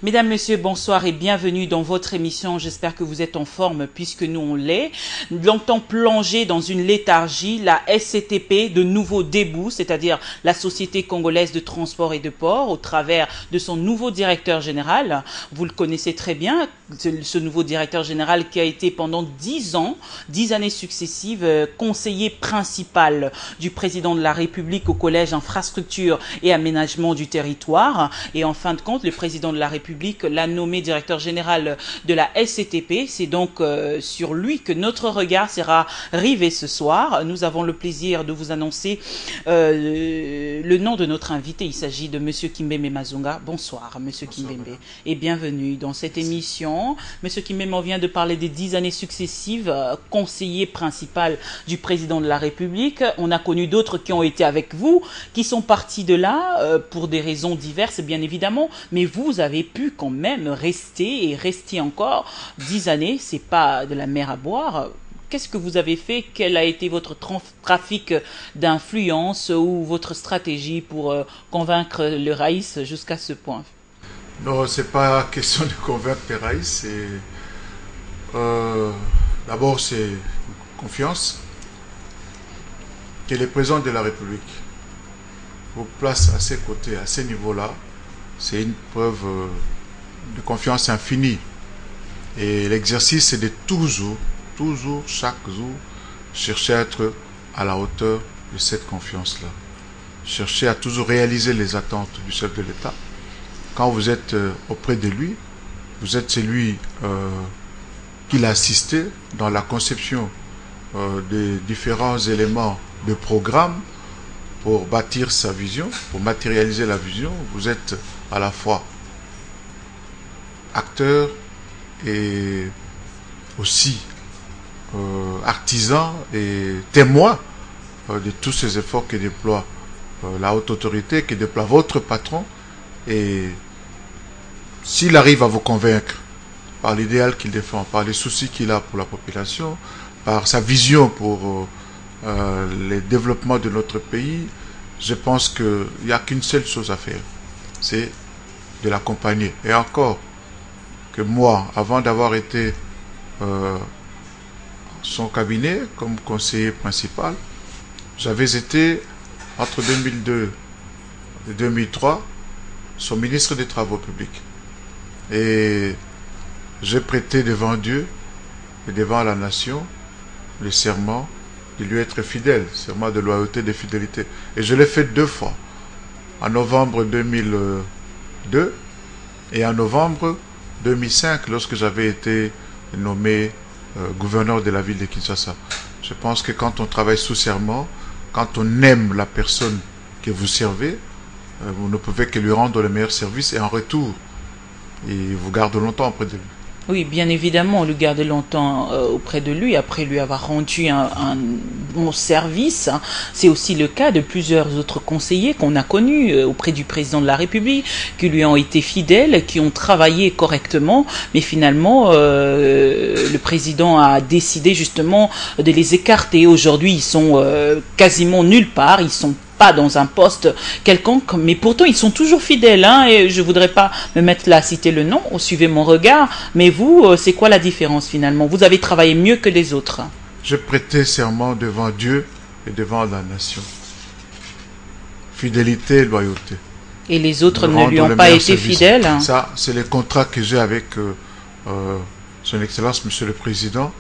Mesdames, Messieurs, bonsoir et bienvenue dans votre émission. J'espère que vous êtes en forme puisque nous on l'est. Longtemps plongé dans une léthargie, la SCTP de nouveau debout, c'est-à-dire la Société congolaise de transport et de port, au travers de son nouveau directeur général. Vous le connaissez très bien, ce nouveau directeur général qui a été pendant 10 ans, 10 années successives, conseiller principal du président de la République au Collège Infrastructure et Aménagement du Territoire. Et en fin de compte, le président de la République l'a nommé directeur général de la SCTP. C'est donc sur lui que notre regard sera rivé ce soir. Nous avons le plaisir de vous annoncer le nom de notre invité. Il s'agit de Monsieur Kimbembe Mazunga. Bonsoir, Monsieur Kimbembe, et bienvenue dans cette émission. Monsieur Kimbembe vient de parler des 10 années successives, conseiller principal du président de la République. On a connu d'autres qui ont été avec vous, qui sont partis de là pour des raisons diverses, bien évidemment, mais vous avez pu quand même rester et rester encore 10 années. C'est pas de la mer à boire. Qu'est-ce que vous avez fait? Quel a été votre trafic d'influence ou votre stratégie pour convaincre le Raïs jusqu'à ce point? Non, c'est pas question de convaincre le Raïs. D'abord, c'est confiance que le président de la République vous place à ses côtés, à ce niveau-là. C'est une preuve de confiance infinie. Et l'exercice, c'est de toujours, chaque jour, chercher à être à la hauteur de cette confiance-là. Chercher à toujours réaliser les attentes du chef de l'État. Quand vous êtes auprès de lui, vous êtes celui qu'il a assisté dans la conception des différents éléments de programme pour bâtir sa vision, pour matérialiser la vision. Vous êtes à la fois acteur et aussi artisan et témoin de tous ces efforts que déploie la haute autorité, que déploie votre patron. Et s'il arrive à vous convaincre par l'idéal qu'il défend, par les soucis qu'il a pour la population, par sa vision pour le développement de notre pays, je pense qu'il n'y a qu'une seule chose à faire, c'est de l'accompagner. Et encore, que moi, avant d'avoir été son cabinet comme conseiller principal, j'avais été, entre 2002 et 2003, son ministre des Travaux publics. Et j'ai prêté devant Dieu et devant la nation le serment de lui être fidèle, serment de loyauté et de fidélité. Et je l'ai fait 2 fois, en novembre 2002 et en novembre 2005, lorsque j'avais été nommé gouverneur de la ville de Kinshasa. Je pense que quand on travaille sous serment, quand on aime la personne que vous servez, vous ne pouvez que lui rendre le meilleur service et en retour, il vous garde longtemps auprès de lui. Oui, bien évidemment, on le garde longtemps auprès de lui, après lui avoir rendu un bon service. C'est aussi le cas de plusieurs autres conseillers qu'on a connus auprès du président de la République, qui lui ont été fidèles, qui ont travaillé correctement, mais finalement, le président a décidé justement de les écarter. Aujourd'hui, ils sont quasiment nulle part, ils sont pas dans un poste quelconque, mais pourtant ils sont toujours fidèles, hein, et je voudrais pas me mettre là à citer le nom, suivez mon regard, mais vous, c'est quoi la différence finalement? Vous avez travaillé mieux que les autres. Je prêtais serment devant Dieu et devant la nation. Fidélité et loyauté. Et les autres ne lui ont pas été fidèles? Ça, c'est le contrat que j'ai avec son Excellence, Monsieur le Président.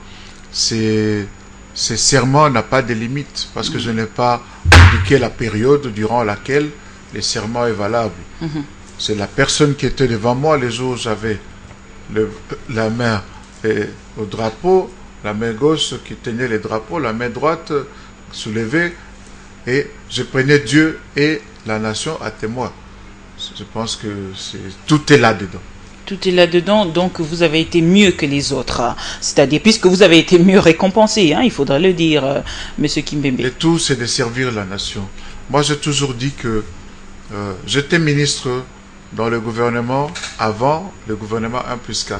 Ces serments n'ont pas de limite, parce que je n'ai pas indiqué la période durant laquelle le serment est valable. C'est la personne qui était devant moi les jours où j'avais la main au drapeau, la main gauche qui tenait les drapeaux, la main droite soulevée, et je prenais Dieu et la nation à témoin. Je pense que tout est là-dedans. Tout est là-dedans, donc vous avez été mieux que les autres. C'est-à-dire, puisque vous avez été mieux récompensé, hein, il faudrait le dire, Monsieur Kimbembe. Le tout, c'est de servir la nation. Moi, j'ai toujours dit que j'étais ministre dans le gouvernement avant le gouvernement 1+4.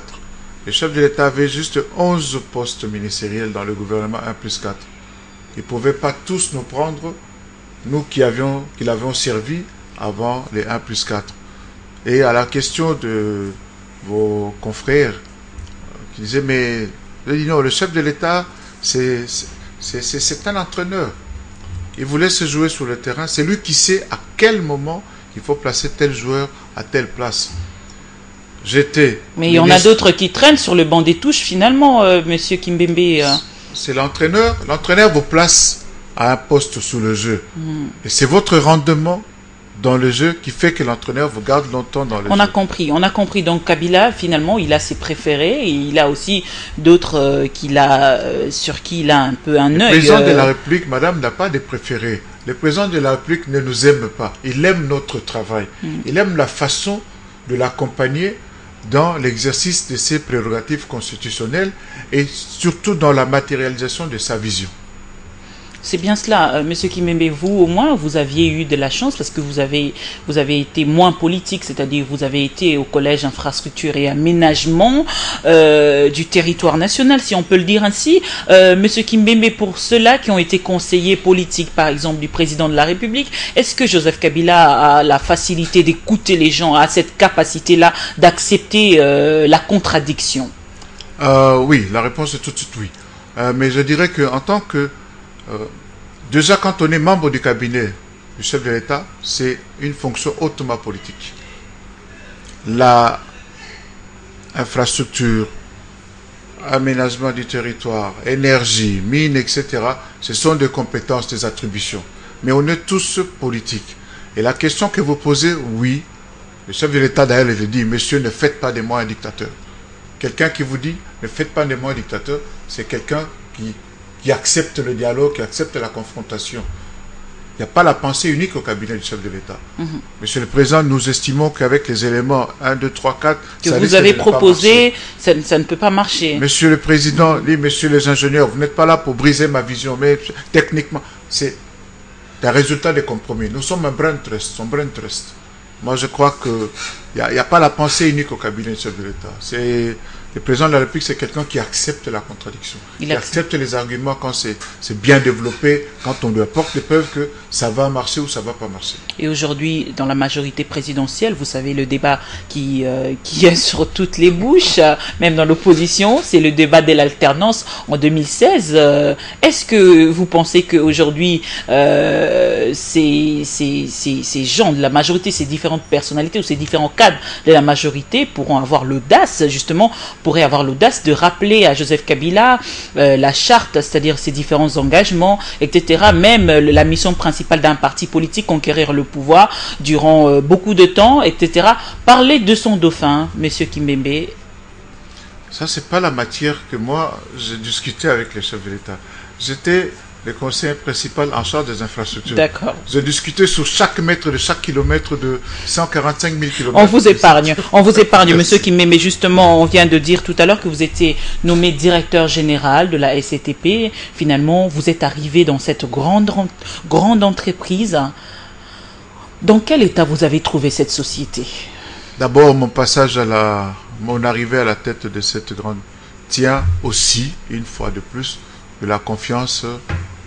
Le chef de l'État avait juste 11 postes ministériels dans le gouvernement 1+4. Ils ne pouvaient pas tous nous prendre, nous qui l'avions servi avant les 1+4. Et à la question vos confrères qui disaient, mais je dis non, le chef de l'État, c'est un entraîneur. Il vous laisse jouer sur le terrain. C'est lui qui sait à quel moment il faut placer tel joueur à telle place. Mais il y en a d'autres qui traînent sur le banc des touches finalement, Monsieur Kimbembe. C'est l'entraîneur. L'entraîneur vous place à un poste sous le jeu. Et c'est votre rendement dans le jeu qui fait que l'entraîneur vous garde longtemps dans le jeu. On a compris. Donc Kabila, finalement, il a ses préférés et il a aussi d'autres sur qui il a un peu un œil. Le président de la République, madame, n'a pas de préférés. Le président de la République ne nous aime pas. Il aime notre travail. Il aime la façon de l'accompagner dans l'exercice de ses prérogatives constitutionnelles et surtout dans la matérialisation de sa vision. C'est bien cela, Monsieur Kimbembe. Vous, au moins, vous aviez eu de la chance parce que vous avez été moins politique, c'est-à-dire vous avez été au collège infrastructure et aménagement du territoire national, si on peut le dire ainsi. Monsieur Kimbembe, pour ceux-là qui ont été conseillers politiques, par exemple, du président de la République, est-ce que Joseph Kabila a la facilité d'écouter les gens, a cette capacité-là d'accepter la contradiction? Oui, la réponse est tout de suite oui. Mais je dirais qu'en tant que déjà, quand on est membre du cabinet du chef de l'État, c'est une fonction hautement politique. La infrastructure, aménagement du territoire, énergie, mines, etc., ce sont des compétences, des attributions. Mais on est tous politiques. Et la question que vous posez, oui, le chef de l'État d'ailleurs le dit, monsieur, ne faites pas de moi un dictateur. Quelqu'un qui vous dit, ne faites pas de moi un dictateur, c'est quelqu'un qui accepte le dialogue, qui accepte la confrontation. Il n'y a pas la pensée unique au cabinet du chef de l'État. Monsieur le Président, nous estimons qu'avec les éléments 1, 2, 3, 4... que vous avez proposé, ça ne peut pas marcher. Monsieur le Président, messieurs les ingénieurs, vous n'êtes pas là pour briser ma vision, mais techniquement, c'est un résultat des compromis. Nous sommes un brain trust, Moi, je crois qu'il n'y a pas la pensée unique au cabinet du chef de l'État. Le président de la République, c'est quelqu'un qui accepte la contradiction. Il accepte les arguments quand c'est bien développé, quand on lui apporte des preuves que ça va marcher ou ça ne va pas marcher. Et aujourd'hui, dans la majorité présidentielle, vous savez, le débat qui est sur toutes les bouches, même dans l'opposition, c'est le débat de l'alternance en 2016. Est-ce que vous pensez qu'aujourd'hui, ces gens de la majorité, ces différentes personnalités ou ces différents cadres de la majorité pourront avoir l'audace, justement, pourrait avoir l'audace de rappeler à Joseph Kabila la charte, c'est-à-dire ses différents engagements, etc. Même la mission principale d'un parti politique, conquérir le pouvoir durant beaucoup de temps, etc. Parler de son dauphin, Monsieur Kimbembe. Ça, c'est pas la matière que moi, j'ai discuté avec les chefs de l'État. J'étais le conseiller principal en charge des infrastructures. D'accord. J'ai discuté sur chaque mètre de chaque kilomètre de 145 000 kilomètres. On vous épargne, Monsieur Kimbembe. Justement, on vient de dire tout à l'heure que vous étiez nommé directeur général de la SCTP. Finalement, vous êtes arrivé dans cette grande entreprise. Dans quel état vous avez trouvé cette société? D'abord, mon arrivée à la tête de cette grande tient aussi, une fois de plus, de la confiance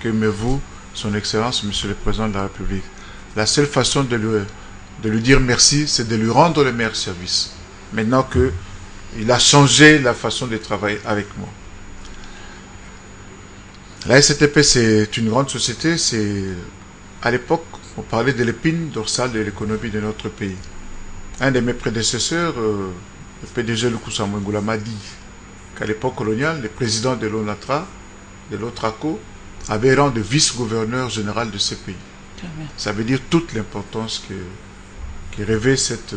que me vaut son Excellence, Monsieur le Président de la République. La seule façon de lui dire merci, c'est de lui rendre le meilleur service. Maintenant qu'il a changé la façon de travailler avec moi. La SCTP, c'est une grande société. À l'époque, on parlait de l'épine dorsale de l'économie de notre pays. Un de mes prédécesseurs, le PDG Lukusa Mwengula, m'a dit qu'à l'époque coloniale, le président de l'ONATRA, de l'OTRACO, avait rang de vice-gouverneur général de ce pays. Ça veut dire toute l'importance que revêt cette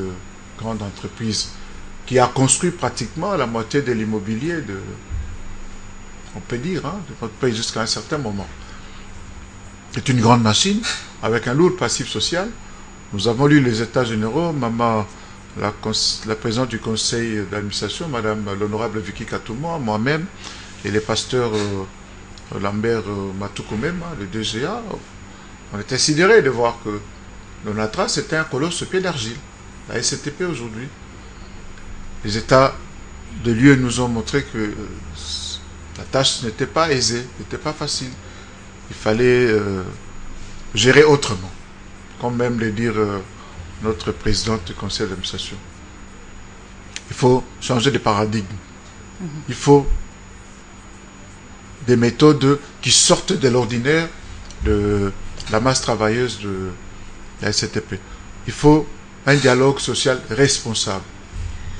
grande entreprise qui a construit pratiquement la moitié de l'immobilier on peut dire, de notre pays jusqu'à un certain moment. C'est une grande machine avec un lourd passif social. Nous avons lu les états généraux. Maman, la présidente du conseil d'administration, Madame l'honorable Vicky Katouma, moi-même et les pasteurs Lambert Matoukoumem, le DGA, on était sidérés de voir que l'ONATRA, c'était un colosse sur pied d'argile. La SCTP aujourd'hui. Les états de lieu nous ont montré que la tâche n'était pas aisée, n'était pas facile. Il fallait gérer autrement, comme même le dire notre présidente du conseil d'administration. Il faut changer de paradigme. Il faut des méthodes qui sortent de l'ordinaire de la masse travailleuse de la SCTP. Il faut un dialogue social responsable.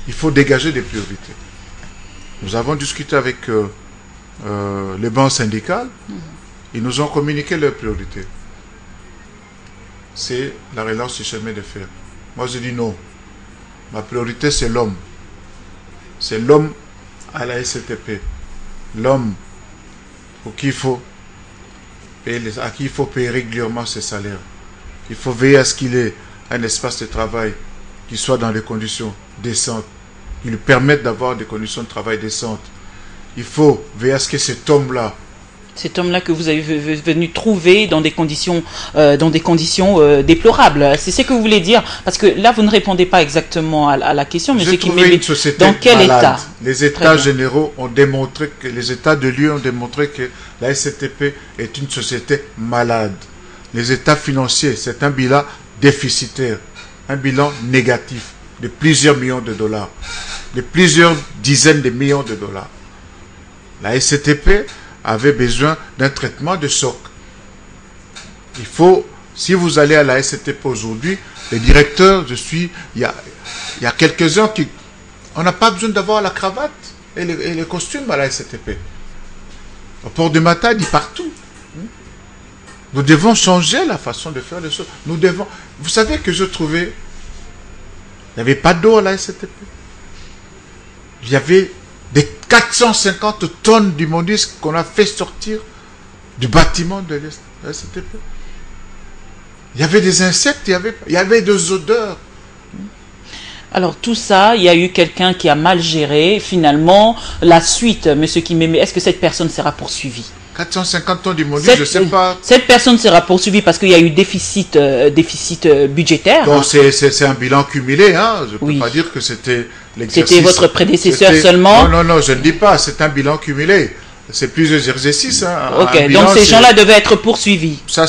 Il faut dégager des priorités. Nous avons discuté avec les banques syndicales. Ils nous ont communiqué leurs priorités. C'est la relance du chemin de fer. Moi, je dis non. Ma priorité, c'est l'homme. C'est l'homme à la SCTP. L'homme à qui il faut payer régulièrement ses salaires. Il faut veiller à ce qu'il ait un espace de travail qui soit dans des conditions décentes, qui lui permettent d'avoir des conditions de travail décentes. Il faut veiller à ce que cet homme-là que vous avez venu trouver dans des conditions, déplorables. C'est ce que vous voulez dire, parce que là vous ne répondez pas exactement à la question, mais dans quel état? Les États généraux ont démontré que les États de l'UE ont démontré que la SCTP est une société malade. Les États financiers, c'est un bilan déficitaire, un bilan négatif de plusieurs millions de dollars, de plusieurs dizaines de millions de dollars. La SCTP avait besoin d'un traitement de choc. Il faut, si vous allez à la SCTP aujourd'hui, les directeurs, il y a quelques-uns qui, on n'a pas besoin d'avoir la cravate et les costumes à la SCTP. Au port de Matadi, partout. Nous devons changer la façon de faire les choses. Nous devons, vous savez que je trouvais, il n'y avait pas d'eau à la SCTP. Il y avait des 450 tonnes d'immondices qu'on a fait sortir du bâtiment de la SCTP. Il y avait des insectes, il y avait des odeurs. Alors tout ça, il y a eu quelqu'un qui a mal géré. Finalement, la suite, monsieur Kimeme, est-ce que cette personne sera poursuivie? 450 tonnes d'immondices, je ne sais pas. Cette personne sera poursuivie parce qu'il y a eu déficit budgétaire. Donc c'est un bilan cumulé, hein. Je ne peux pas dire que c'était l'exercice. C'était votre prédécesseur seulement? Non, je ne dis pas, c'est un bilan cumulé. C'est plusieurs exercices. Hein. Ok, bilan, donc ces gens-là devaient être poursuivis. Ça,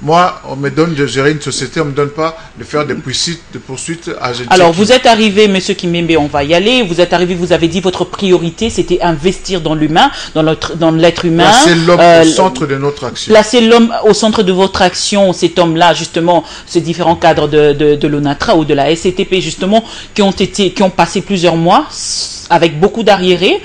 moi, on me donne de gérer une société, on ne me donne pas de faire des poursuites à gérer. Alors, vous êtes arrivé, monsieur Kimembe, on va y aller. Vous êtes arrivé, vous avez dit votre priorité, c'était investir dans l'humain, dans l'être humain. Placer l'homme au centre de notre action. Placer l'homme au centre de votre action, cet homme-là, justement, ces différents cadres de l'ONATRA ou de la SCTP, justement, qui ont passé plusieurs mois avec beaucoup d'arriérés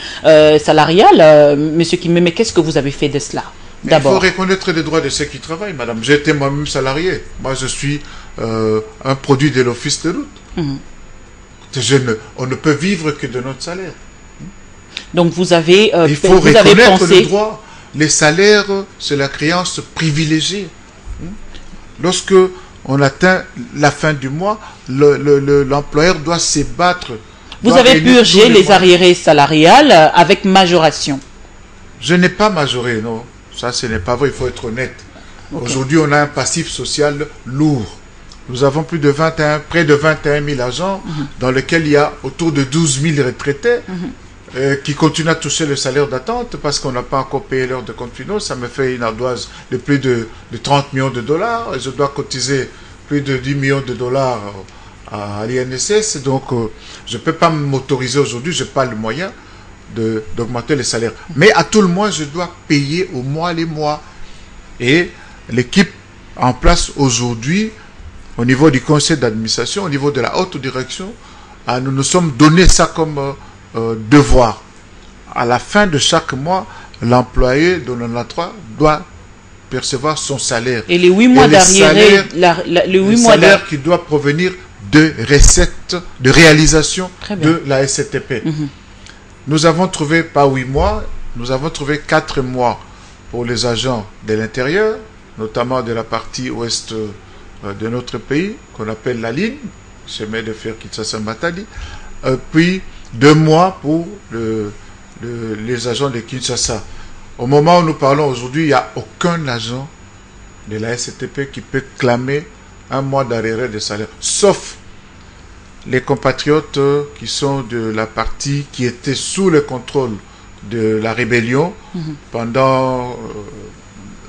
salariales. Monsieur Kimeme, qu'est-ce que vous avez fait de cela? D'abord, il faut reconnaître les droits de ceux qui travaillent, madame. J'étais moi-même salarié. Moi, je suis un produit de l'office de route. On ne peut vivre que de notre salaire. Donc, vous avez il faut reconnaître le droit. Les salaires, c'est la créance privilégiée. Lorsque on atteint la fin du mois, l'employeur doit se battre. Vous avez purgé les arriérés salariales avec majoration. Je n'ai pas majoré, non. Ça, ce n'est pas vrai, il faut être honnête. Okay. Aujourd'hui, on a un passif social lourd. Nous avons près de 21 000 agents, dans lesquels il y a autour de 12 000 retraités qui continuent à toucher le salaire d'attente parce qu'on n'a pas encore payé l'heure de compte finaux. Ça me fait une ardoise de plus de 30 millions de dollars. Et je dois cotiser plus de 10 millions de dollars à l'INSS, donc je ne peux pas m'autoriser aujourd'hui, je n'ai pas le moyen d'augmenter les salaires. Mais à tout le moins, je dois payer au mois les mois. Et l'équipe en place aujourd'hui, au niveau du conseil d'administration, au niveau de la haute direction, nous nous sommes donné ça comme devoir. À la fin de chaque mois, l'employé de l'ONATRA doit percevoir son salaire. Et les 8 mois d'arriéré, le salaire qui doit provenir de recettes, de réalisation de la SCTP. Nous avons trouvé, pas 8 mois, nous avons trouvé 4 mois pour les agents de l'intérieur, notamment de la partie ouest de notre pays, qu'on appelle la ligne, chemin de fer Kinshasa-Matadi, puis 2 mois pour les agents de Kinshasa. Au moment où nous parlons aujourd'hui, il n'y a aucun agent de la SCTP qui peut clamer un mois d'arriéré de salaire, sauf les compatriotes qui sont de la partie qui était sous le contrôle de la rébellion pendant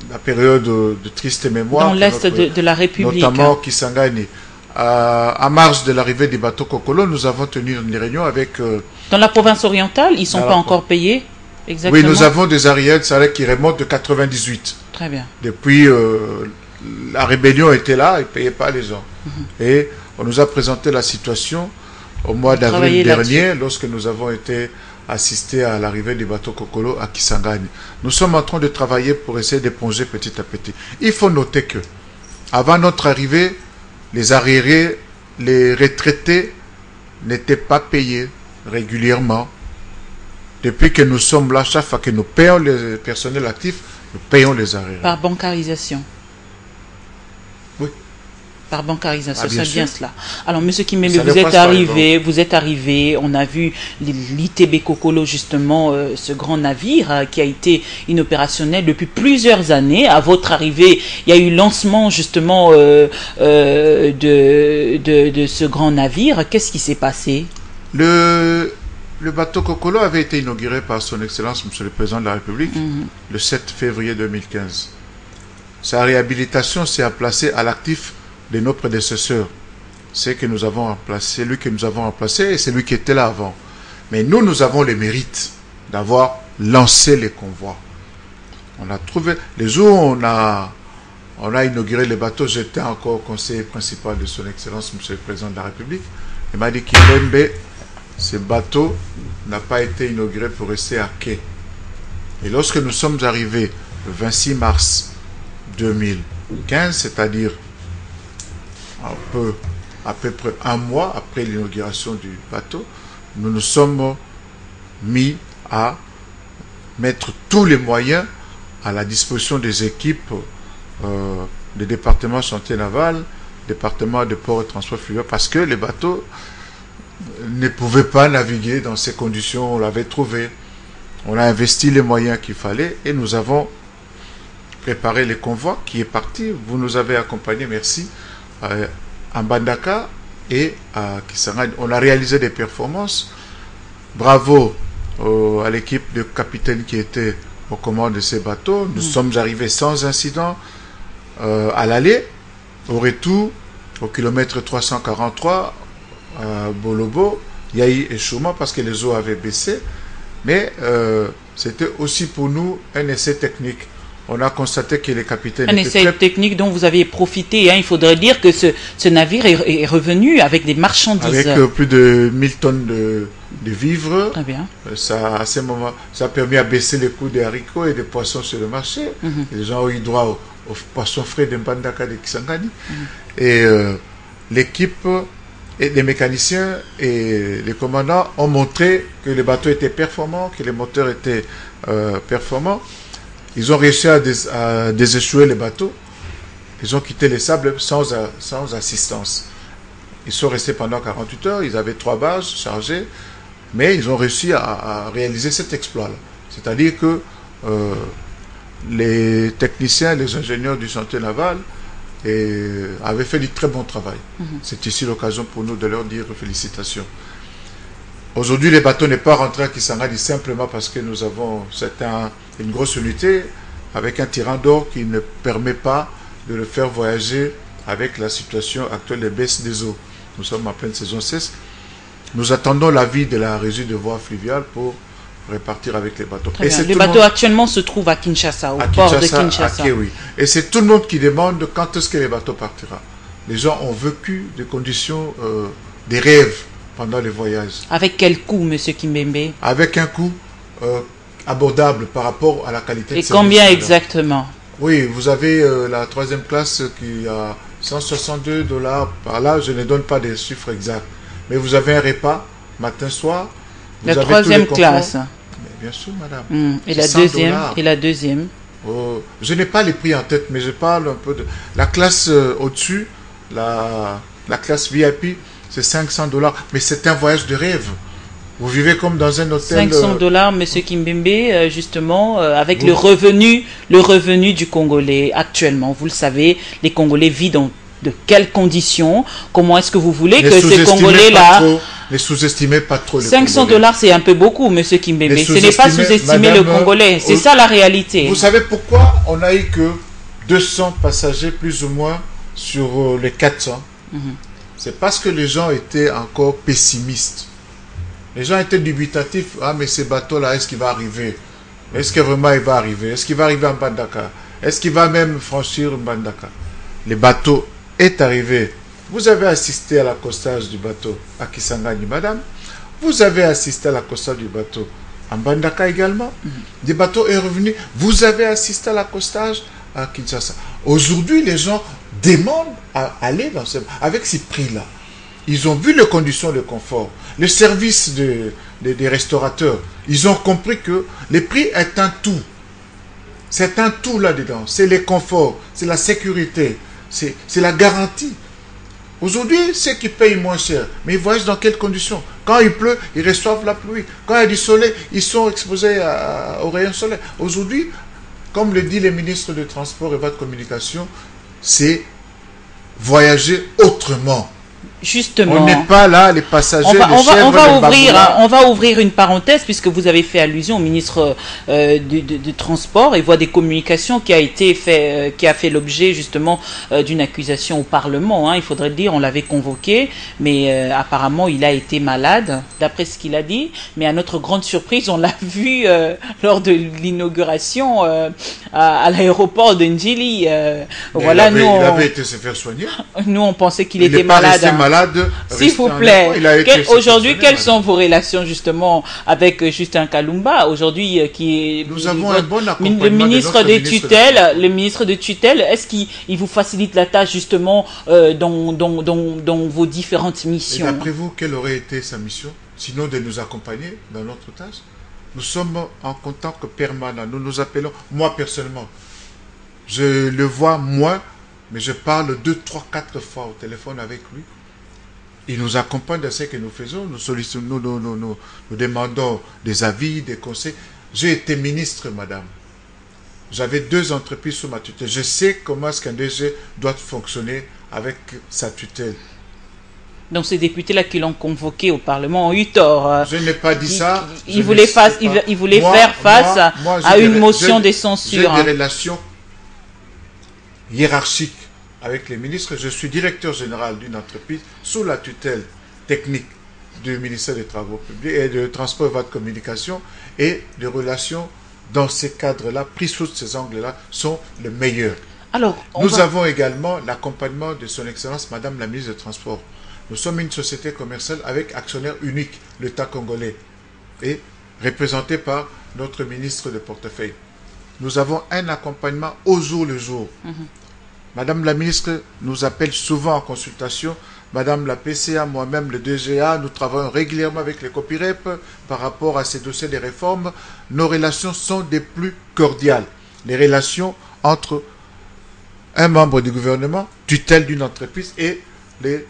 la période de triste mémoire. Dans l'est de la République. Notamment Kisangani. à marge de l'arrivée des bateaux Kokolo, nous avons tenu une réunion avec... Dans la province orientale, ils ne sont pas encore payés? Exactement. Oui, nous avons des arriérés de salaire qui remontent de 98. Très bien. Depuis, la rébellion était là, ils ne payaient pas les gens. Et on nous a présenté la situation au mois d'avril dernier, lorsque nous avons été assistés à l'arrivée des bateaux Kokolo à Kisangani. Nous sommes en train de travailler pour essayer d'éponger petit à petit. Il faut noter que, avant notre arrivée, les arriérés, les retraités n'étaient pas payés régulièrement. Depuis que nous sommes là, chaque fois que nous payons les personnels actifs, nous payons les arriérés. Par bancarisation? Oui. Par bancarisation, bien c'est bien sûr. cela. Alors, monsieur Kimbembe, vous êtes arrivé, on a vu l'ITB Kokolo, justement, ce grand navire qui a été inopérationnel depuis plusieurs années. À votre arrivée, il y a eu lancement, justement, de ce grand navire. Qu'est-ce qui s'est passé? Le bateau Kokolo avait été inauguré par son Excellence, Monsieur le Président de la République, le 7 février 2015. Sa réhabilitation s'est placée à l'actif de nos prédécesseurs. C'est que nous avons remplacé, lui que nous avons remplacé, et c'est lui qui était là avant. Mais nous avons le mérite d'avoir lancé les convois. On a trouvé, les jours où on a inauguré le bateau, j'étais encore conseiller principal de son Excellence, Monsieur le Président de la République. Il m'a dit Kimbembe, ce bateau n'a pas été inauguré pour rester à quai. Et lorsque nous sommes arrivés le 26 mars 2015, c'est-à-dire à peu près un mois après l'inauguration du bateau, nous nous sommes mis à mettre tous les moyens à la disposition des équipes des départements chantier naval, département de port et transport fluvial, parce que les bateaux ne pouvaient pas naviguer dans ces conditions. On l'avait trouvé. On a investi les moyens qu'il fallait et nous avons préparé les convois qui est parti. Vous nous avez accompagnés, merci, à Mbandaka et à Kisangani. On a réalisé des performances. Bravo à l'équipe de capitaines qui était aux commandes de ces bateaux. Nous sommes arrivés sans incident à l'aller. Au retour, au kilomètre 343, à Bolobo, il y a eu échouement parce que les eaux avaient baissé. Mais c'était aussi pour nous un essai technique. On a constaté que les capitaines... Un essai technique dont vous avez profité. Hein. Il faudrait dire que ce navire est revenu avec des marchandises. Avec plus de 1000 tonnes de vivres. Très bien. Ça, à ce moment, ça a permis à baisser les coûts des haricots et des poissons sur le marché. Et les gens ont eu droit aux poissons frais de Mbandaka de Kisangani. Et l'équipe et les mécaniciens et les commandants ont montré que les bateaux étaient performants, que les moteurs étaient performants. Ils ont réussi à déséchouer les bateaux. Ils ont quitté les sables sans assistance. Ils sont restés pendant 48 heures. Ils avaient 3 bases chargées. Mais ils ont réussi à réaliser cet exploit-là. C'est-à-dire que les techniciens, les ingénieurs du chantier naval avaient fait du très bon travail. C'est ici l'occasion pour nous de leur dire félicitations. Aujourd'hui, les bateaux n'est pas rentré à Kisangani simplement parce que nous avons une grosse unité avec un tirant d'or qui ne permet pas de le faire voyager avec la situation actuelle de baisse des eaux. Nous sommes en pleine saison 16. Nous attendons l'avis de la régie de voies fluviales pour repartir avec les bateaux. Les bateaux actuellement se trouvent à Kinshasa, au port de Kinshasa. Oui. Et c'est tout le monde qui demande quand est-ce que les bateaux partira. Les gens ont vécu des conditions, des rêves pendant les voyages. Avec quel coût, monsieur Kimbembe? Avec un coût abordable par rapport à la qualité de service. Et combien exactement? Oui, vous avez la 3e classe qui a $162 par là. Je ne donne pas des chiffres exacts. Mais vous avez un repas, matin, soir. La 3e classe. Mais bien sûr, madame. Et la deuxième? Et la deuxième? Je n'ai pas les prix en tête, mais je parle un peu de... La classe au-dessus, la classe VIP, c'est $500. Mais c'est un voyage de rêve. Vous vivez comme dans un hôtel... $500, monsieur Kimbembe, justement, avec le revenu du Congolais actuellement. Vous le savez, les Congolais vivent dans de quelles conditions? Comment est-ce que vous voulez que ces Congolais-là... Ne sous-estimez pas trop les $500, c'est un peu beaucoup, monsieur Kimbembe. Ce n'est pas sous-estimer le Congolais. C'est ça la réalité. Vous savez pourquoi on n'a eu que 200 passagers plus ou moins sur les 400? c'est parce que les gens étaient encore pessimistes. Les gens étaient dubitatifs. Ah, mais ces bateaux-là, est-ce qu'il va arriver? Est-ce que vraiment il va arriver? Est-ce qu'il va arriver en Mbandaka? Est-ce qu'il va même franchir Mbandaka? Le bateau est arrivé. Vous avez assisté à l'accostage du bateau à Kisangani, madame. Vous avez assisté à l'accostage du bateau à Mbandaka également. Des bateaux est revenu. Vous avez assisté à l'accostage à Kinshasa. Aujourd'hui, les gens demandent à aller avec ces prix-là. Ils ont vu les conditions de confort, le service des restaurateurs. Ils ont compris que le prix est un tout. C'est un tout là-dedans. C'est le confort, c'est la sécurité, c'est la garantie. Aujourd'hui, ceux qui payent moins cher, mais ils voyagent dans quelles conditions? Quand il pleut, ils reçoivent la pluie. Quand il y a du soleil, ils sont exposés aux rayons solaires. Aujourd'hui, comme le dit le ministre des Transports et de Communication, c'est voyager autrement. Justement. On n'est pas là, les passagers, on va ouvrir une parenthèse puisque vous avez fait allusion au ministre du Transport et voie des Communications qui a fait l'objet justement d'une accusation au Parlement. Hein, il faudrait le dire, on l'avait convoqué, mais apparemment il a été malade, d'après ce qu'il a dit. Mais à notre grande surprise, on l'a vu lors de l'inauguration à l'aéroport de Njili. Voilà, il avait été se faire soigner. Nous, on pensait qu'il était malade. S'il vous plaît, aujourd'hui, quelles sont vos relations justement avec Justin Kalumba, aujourd'hui qui est nous avons un bon accompagnement le ministre le ministre de tutelle, est-ce qu'il vous facilite la tâche justement dans vos différentes missions? Et d'après vous, quelle aurait été sa mission, sinon de nous accompagner dans notre tâche? Nous sommes en contact permanent, nous nous appelons, moi personnellement, je le vois moins, mais je parle 2, 3, 4 fois au téléphone avec lui. Il nous accompagne dans ce que nous faisons. Nous sollicitons, nous demandons des avis, des conseils. J'ai été ministre, madame. J'avais 2 entreprises sous ma tutelle. Je sais comment est-ce qu'un DG doit fonctionner avec sa tutelle. Donc ces députés-là qui l'ont convoqué au Parlement ont eu tort. Je n'ai pas dit ça. Ils voulaient faire face à une motion de censure. J'ai des relations hiérarchiques avec les ministres. Je suis directeur général d'une entreprise sous la tutelle technique du ministère des Travaux publics et de Transport et de Communication, et les relations dans ces cadres-là, pris sous ces angles-là, sont les meilleurs. Alors, nous avons également l'accompagnement de son Excellence Madame la ministre des Transports. Nous sommes une société commerciale avec actionnaire unique, l'État congolais, et représenté par notre ministre de portefeuille. Nous avons un accompagnement au jour le jour. Madame la ministre nous appelle souvent en consultation. Madame la PCA, moi-même, le DGA, nous travaillons régulièrement avec les COPIREP par rapport à ces dossiers de réforme. Nos relations sont des plus cordiales. Les relations entre un membre du gouvernement, tutelle d'une entreprise, et les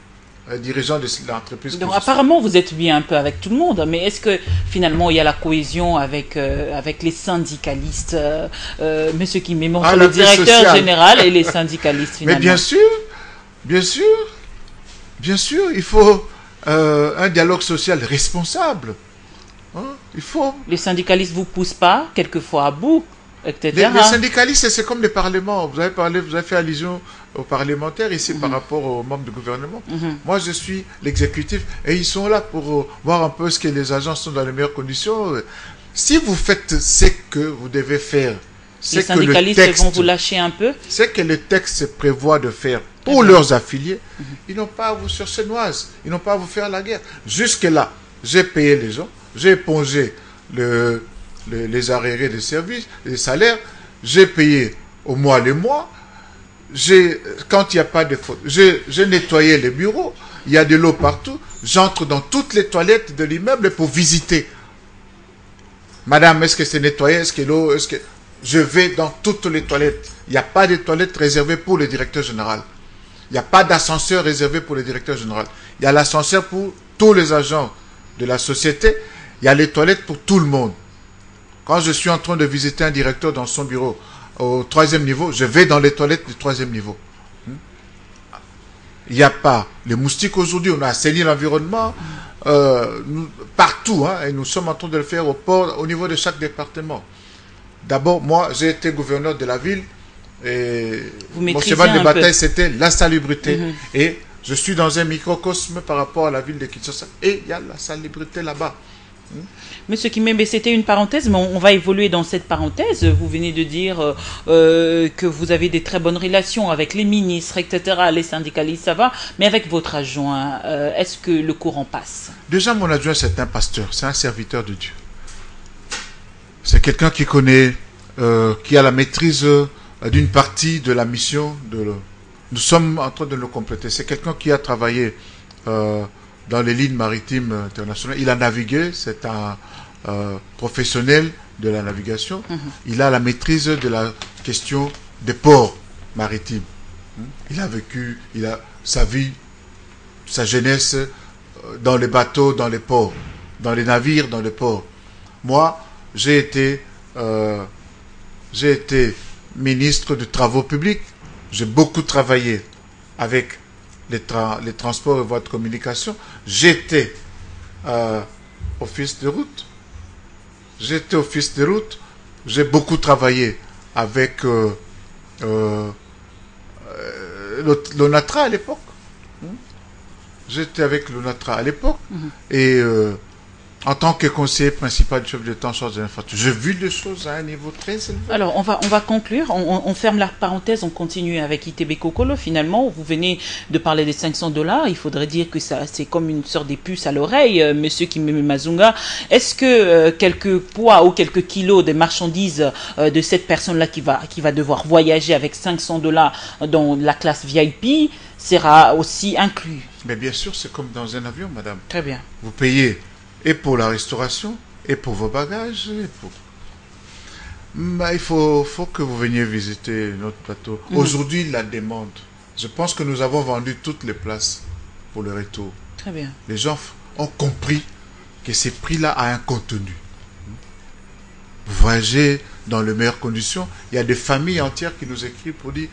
dirigeants de l'entreprise. Donc apparemment vous êtes bien un peu avec tout le monde, mais est-ce que finalement il y a la cohésion avec les syndicalistes, monsieur Kimé, le directeur général et les syndicalistes finalement? Mais bien sûr, il faut un dialogue social responsable. Hein? Il faut. Les syndicalistes vous poussent pas quelquefois à bout, etc. Les syndicalistes, c'est comme les parlements. Vous avez fait allusion aux parlementaires ici par rapport aux membres du gouvernement. Moi, je suis l'exécutif et ils sont là pour voir un peu ce que les agents sont dans les meilleures conditions. Si vous faites ce que vous devez faire, les syndicalistes vont vous lâcher un peu. C'est que le texte prévoit de faire pour leurs affiliés. Ils n'ont pas à vous chercher noise. Ils n'ont pas à vous faire la guerre. Jusque-là, j'ai payé les gens. J'ai épongé les arriérés de services, les salaires. J'ai payé au mois les mois. Quand il n'y a pas de faute, j'ai nettoyé les bureaux. Il y a de l'eau partout. J'entre dans toutes les toilettes de l'immeuble pour visiter. Madame, est-ce que c'est nettoyé? Est-ce que l'eau... Je vais dans toutes les toilettes. Il n'y a pas de toilettes réservées pour le directeur général. Il n'y a pas d'ascenseur réservé pour le directeur général. Il y a l'ascenseur pour tous les agents de la société. Il y a les toilettes pour tout le monde. Quand je suis en train de visiter un directeur dans son bureau au 3e niveau, je vais dans les toilettes du 3e niveau. Il n'y a pas les moustiques aujourd'hui. On a assaini l'environnement partout. Et nous sommes en train de le faire au port, au niveau de chaque département. D'abord, moi, j'ai été gouverneur de la ville et mon cheval de bataille, c'était l'insalubrité et Je suis dans un microcosme par rapport à la ville de Kinshasa. Et il y a la salubrité là-bas. Monsieur Kimbembe, c'était une parenthèse, mais on va évoluer dans cette parenthèse. Vous venez de dire que vous avez des très bonnes relations avec les ministres, etc., les syndicalistes, ça va. Mais avec votre adjoint, est-ce que le courant passe? Déjà, mon adjoint, c'est un pasteur, c'est un serviteur de Dieu. C'est quelqu'un qui connaît, qui a la maîtrise d'une partie de la mission. Nous sommes en train de le compléter. C'est quelqu'un qui a travaillé dans les lignes maritimes internationales. Il a navigué, c'est un professionnel de la navigation. Il a la maîtrise de la question des ports maritimes. Il a vécu, il a sa vie, sa jeunesse dans les bateaux, dans les ports, dans les navires, dans les ports. Moi, j'ai été ministre de Travaux publics. J'ai beaucoup travaillé avec les transports et voies de communication. J'étais office de route. J'ai beaucoup travaillé avec l'ONATRA à l'époque. J'étais avec l'ONATRA à l'époque. Et en tant que conseiller principal du chef de l'État en charge de l'infrastructure, j'ai vu des choses à un niveau très élevé. Alors, on va conclure. On ferme la parenthèse, on continue avec ITB Kokolo. Finalement, vous venez de parler des $500. Il faudrait dire que ça, c'est comme une sorte des puces à l'oreille, monsieur Kimbembe Mazunga. Est-ce que quelques poids ou quelques kilos de marchandises de cette personne-là qui va devoir voyager avec $500 dans la classe VIP sera aussi inclus? Mais bien sûr, c'est comme dans un avion, madame. Très bien. Vous payez et pour la restauration, et pour vos bagages, et pour... il faut que vous veniez visiter notre plateau. Aujourd'hui, la demande. Je pense que nous avons vendu toutes les places pour le retour. Très bien. Les gens ont compris que ces prix-là ont un contenu. Vous voyagez dans les meilleures conditions. Il y a des familles entières qui nous écrivent pour dire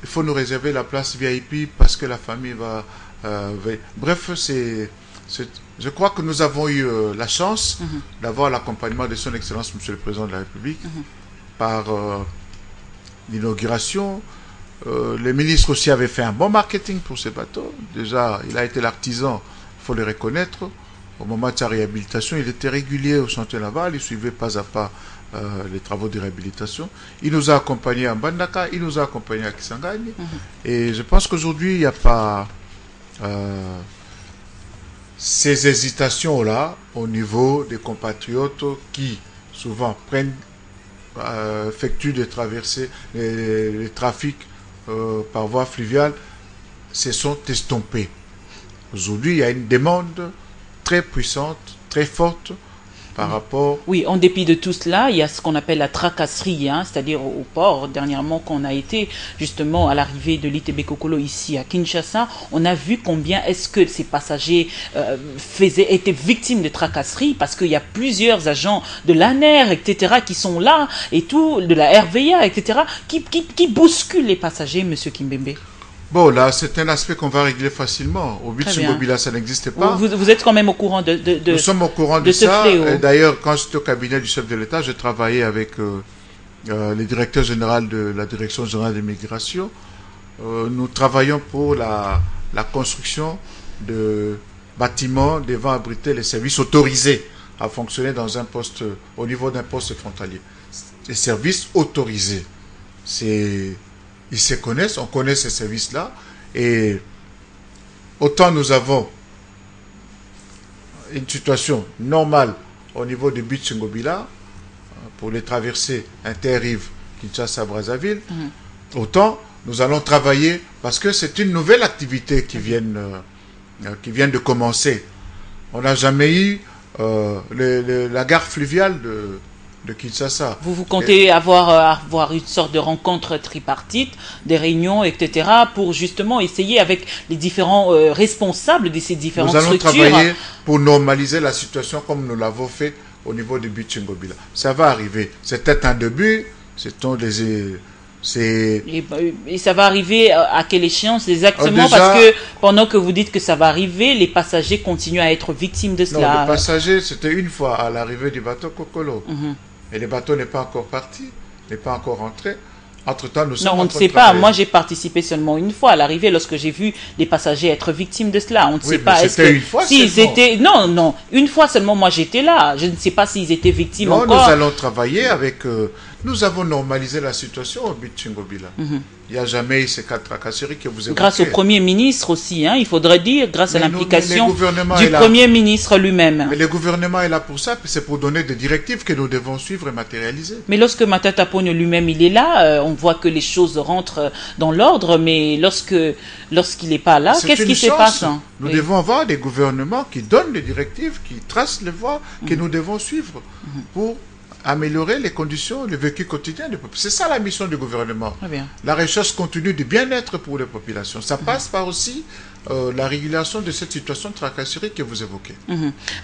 il faut nous réserver la place VIP parce que la famille va... Bref, je crois que nous avons eu la chance d'avoir l'accompagnement de son Excellence, Monsieur le Président de la République, par l'inauguration. Le ministre aussi avait fait un bon marketing pour ces bateaux. Déjà, il a été l'artisan, il faut le reconnaître. Au moment de sa réhabilitation, il était régulier au chantier naval, il suivait pas à pas les travaux de réhabilitation. Il nous a accompagnés à Mbandaka, il nous a accompagnés à Kisangani. Et je pense qu'aujourd'hui, il n'y a pas... ces hésitations-là au niveau des compatriotes qui souvent effectuent des traversées, les trafics par voie fluviale, se sont estompés. Aujourd'hui, il y a une demande très puissante, très forte par rapport... Oui, en dépit de tout cela, il y a ce qu'on appelle la tracasserie, c'est-à-dire au port. Dernièrement, qu'on a été justement à l'arrivée de l'ITB Kokolo ici à Kinshasa, on a vu combien est-ce que ces passagers étaient victimes de tracasserie, parce qu'il y a plusieurs agents de l'ANER, etc., qui sont là, et tout, de la RVA, etc., qui bousculent les passagers, monsieur Kimbembe. Bon, là, c'est un aspect qu'on va régler facilement. Au Bitsungobila, ça n'existait pas. Vous êtes quand même au courant de Nous sommes au courant de ça. D'ailleurs, quand j'étais au cabinet du chef de l'État, je travaillais avec le directeur général de la Direction générale des migrations. Nous travaillons pour la construction de bâtiments devant abriter les services autorisés à fonctionner dans un poste, au niveau d'un poste frontalier. Les services autorisés. Ils se connaissent, on connaît ces services-là, et autant nous avons une situation normale au niveau de Bitsungobila pour les traversées inter-rives Kinshasa-Brazzaville, autant nous allons travailler parce que c'est une nouvelle activité qui vient de commencer. On n'a jamais eu la gare fluviale de Kinshasa. Vous comptez avoir une sorte de rencontre tripartite, des réunions, etc., pour justement essayer avec les différents responsables de ces différentes structures. Nous allons travailler pour normaliser la situation comme nous l'avons fait au niveau de Bitsungobila. Ça va arriver. C'était un début. Et ça va arriver à quelle échéance exactement? Parce que pendant que vous dites que ça va arriver, les passagers continuent à être victimes de cela. Non, les passagers, c'était une fois à l'arrivée du bateau Kokolo. Et le bateau n'est pas encore parti, n'est pas encore rentré. Entre-temps, nous Non, sommes on en ne train sait de pas. travailler. Moi, j'ai participé seulement une fois à l'arrivée lorsque j'ai vu les passagers être victimes de cela. On ne Oui, sait mais pas. c'était une fois s'ils seulement. étaient. Non, non. Une fois seulement, moi, j'étais là. Je ne sais pas s'ils étaient victimes Non, encore. nous allons travailler avec... nous avons normalisé la situation au Bitchingobila. Il n'y a jamais eu ces cas de tracasseries que vous évoquez. Grâce au Premier ministre aussi, hein, il faudrait dire, grâce à Mais l'implication le gouvernement du est là. Premier ministre lui-même. Mais le gouvernement est là pour ça, c'est pour donner des directives que nous devons suivre et matérialiser. Mais lorsque Matata Ponyo lui-même il est là, on voit que les choses rentrent dans l'ordre, mais lorsqu'il n'est pas là, C'est qu'est-ce une qui se chance. passe, hein? Nous Oui. devons avoir des gouvernements qui donnent des directives, qui tracent les voies que nous devons suivre pour améliorer les conditions, le vécu quotidien des peuples. C'est ça la mission du gouvernement. Très bien. La recherche continue du bien-être pour les populations. Ça passe par aussi la régulation de cette situation de tracasserie que vous évoquez.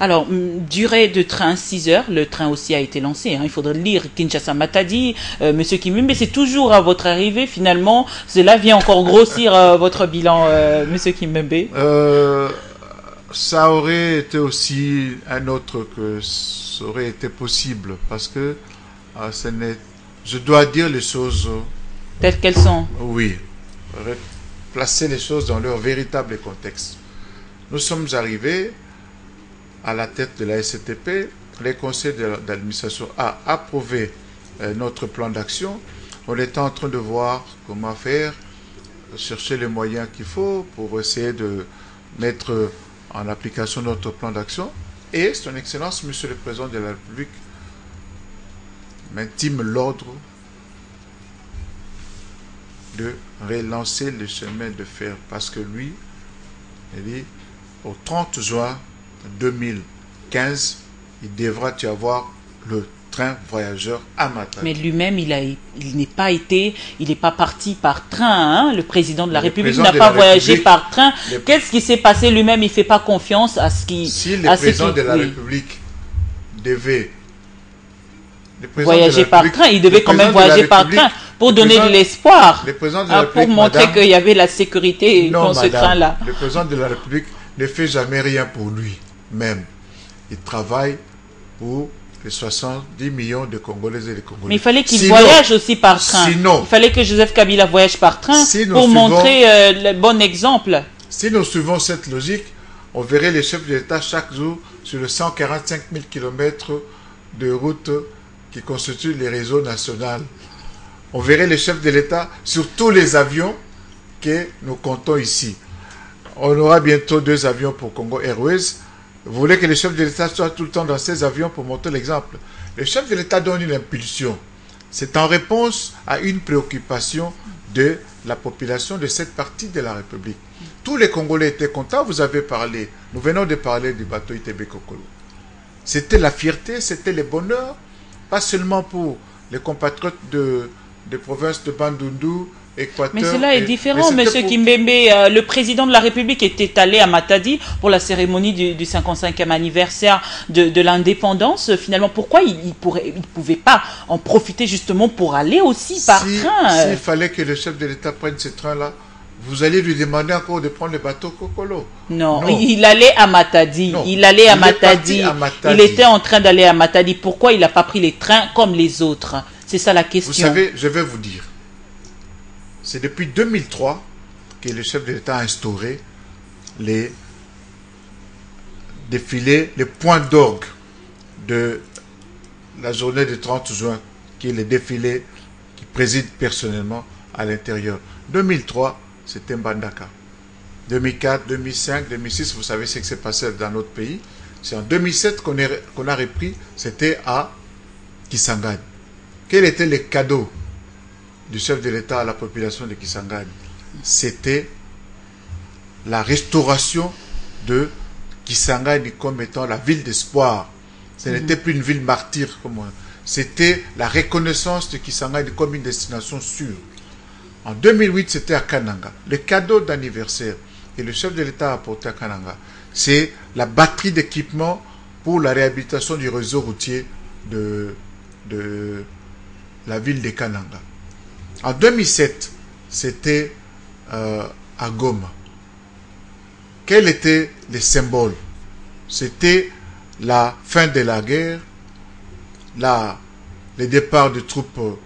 Alors, durée de train 6 heures, le train aussi a été lancé. Hein. Il faudrait lire Kinshasa-Matadi, Monsieur Kimumbe, c'est toujours à votre arrivée, finalement, cela vient encore grossir votre bilan, Monsieur Kimumbe. Ça aurait été aussi un autre que ça aurait été possible parce que je dois dire les choses, Telles qu'elles sont. oui, placer les choses dans leur véritable contexte. Nous sommes arrivés à la tête de la SCTP, le conseil d'administration a approuvé notre plan d'action. On était en train de voir comment faire, chercher les moyens qu'il faut pour essayer de mettre en application notre plan d'action. Et son Excellence, Monsieur le Président de la République, m'intime l'ordre de relancer le chemin de fer. Parce que lui, il dit, au 30 juin 2015, il devra y avoir le train voyageur à Matadi. Mais lui-même, il n'est pas parti par train. Hein. Le président de la République n'a pas voyagé par train. Qu'est-ce qui s'est passé lui-même? Il ne fait pas confiance à ce qui... Si le président de la République devait... voyager par train, il devait quand même voyager par train pour donner de l'espoir, pour montrer qu'il y avait la sécurité dans ce train-là. Le président de la République ne fait jamais rien pour lui-même. Il travaille pour les 70 millions de Congolaises et de Congolais. Mais il fallait qu'il voyage aussi par train. Il fallait que Joseph Kabila voyage par train pour montrer le bon exemple. Si nous suivons cette logique, on verrait les chefs de l'État chaque jour sur les 145 000 km de route qui constituent les réseaux nationaux. On verrait les chefs de l'État sur tous les avions que nous comptons ici. On aura bientôt 2 avions pour Congo Airways. Vous voulez que les chefs de l'État soient tout le temps dans ces avions pour montrer l'exemple. Les chefs de l'État donnent une impulsion. C'est en réponse à une préoccupation de la population de cette partie de la République. Tous les Congolais étaient contents, vous avez parlé. Nous venons de parler du bateau ITB Kokolo. C'était la fierté, c'était le bonheur, pas seulement pour les compatriotes de provinces de Bandundu, Équateur. Mais cela est différent, Monsieur Kimbembe. Le président de la République était allé à Matadi pour la cérémonie du 55e anniversaire de l'indépendance. Finalement, pourquoi il pouvait pas en profiter justement pour aller aussi par train? S'il fallait que le chef de l'État prenne ce train-là, vous allez lui demander encore de prendre le bateau Kokolo. Non, il allait à Matadi. Non, il allait à Matadi. Matadi. Il était en train d'aller à Matadi. Pourquoi il n'a pas pris les trains comme les autres? C'est ça la question. Vous savez, je vais vous dire. C'est depuis 2003 que le chef de l'État a instauré les défilés, les points d'orgue de la journée du 30 juin, qui est le défilé qui préside personnellement à l'intérieur. 2003, c'était Mbandaka. 2004, 2005, 2006, vous savez ce qui s'est passé dans notre pays. C'est en 2007 qu'on a repris, c'était à Kisangani. Quel était le cadeau du chef de l'État à la population de Kisangani? C'était la restauration de Kisangani comme étant la ville d'espoir. Ce n'était plus une ville martyre. C'était la reconnaissance de Kisangani comme une destination sûre. En 2008, c'était à Kananga. Le cadeau d'anniversaire que le chef de l'État a apporté à Kananga, c'est la batterie d'équipement pour la réhabilitation du réseau routier de la ville de Kananga. En 2007, c'était à Goma. Quel était le symbole? C'était la fin de la guerre, le départ des troupes